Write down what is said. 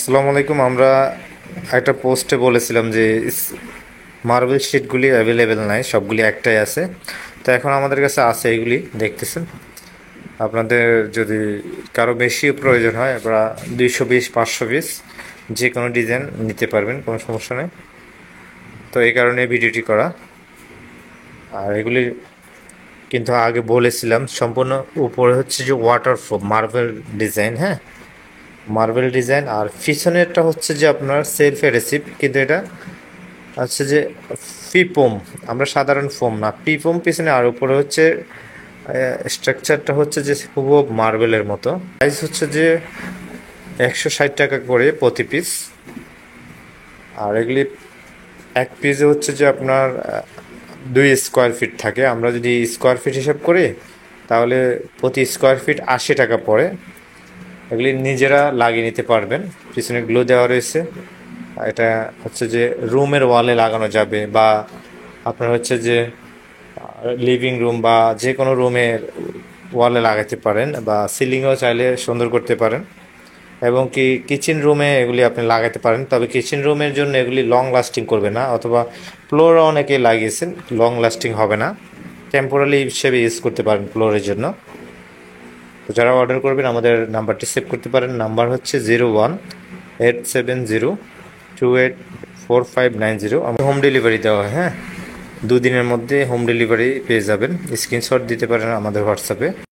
আসসালামু আলাইকুম। আমরা একটা পোস্টে বলেছিলাম যে মার্বেল শিটগুলি অ্যাভেলেবেল নাই, সবগুলি একটাই আছে। তো এখন আমাদের কাছে আছে, এগুলি দেখতেছেন। আপনাদের যদি কারো বেশি প্রয়োজন হয়, আপনারা 220 500 পিস যে কোনো ডিজাইন নিতে পারবেন, কোনো সমস্যা নেই। তো এই কারণে ভিডিওটি করা। আর এগুলি কিন্তু আগে বলেছিলাম, সম্পূর্ণ উপরে হচ্ছে যে ওয়াটারপ্রুফ মার্বেল ডিজাইন, হ্যাঁ, মার্বেল ডিজাইন। আর পিছনেরটা হচ্ছে যে আপনার সেলফ এডহেসিভ, কিন্তু এটা হচ্ছে যে পিপোম। আমরা সাধারণ ফোম না, পিপোম পিছনে। আর উপরে হচ্ছে স্ট্রাকচারটা হচ্ছে যে খুব মার্বেলের মতো। প্রাইস হচ্ছে যে 160 টাকা করে প্রতি পিস। আর এগুলি এক পিসে হচ্ছে যে আপনার 2 স্কোয়ার ফিট থাকে। আমরা যদি স্কোয়ার ফিট হিসাব করি তাহলে প্রতি স্কোয়ার ফিট 80 টাকা পড়ে। এগুলি নিজেরা লাগিয়ে নিতে পারবেন, পিছনে গ্লো দেওয়া রয়েছে। এটা হচ্ছে যে রুমের ওয়ালে লাগানো যাবে, বা আপনার হচ্ছে যে লিভিং রুম বা যে কোনো রুমের ওয়ালে লাগাতে পারেন, বা সিলিংয়েও চাইলে সুন্দর করতে পারেন। এবং কি কিচেন রুমে এগুলি আপনি লাগাতে পারেন, তবে কিচেন রুমের জন্য এগুলি লং লাস্টিং করবে না, অথবা ফ্লোরে অনেকে লাগিয়েছেন, লং লাস্টিং হবে না। টেম্পোরারি হিসেবে ইউজ করতে পারেন ফ্লোরের জন্য। তো যারা অর্ডার করবেন আমাদের নাম্বারটি সেভ করতে পারেন। নাম্বার হচ্ছে 01-870-284590। আমাদের হোম ডেলিভারি দেওয়া হয়, হ্যাঁ, 2 দিনের মধ্যে হোম ডেলিভারি পেয়ে যাবেন। স্ক্রিনশট দিতে পারেন আমাদের হোয়াটসঅ্যাপে।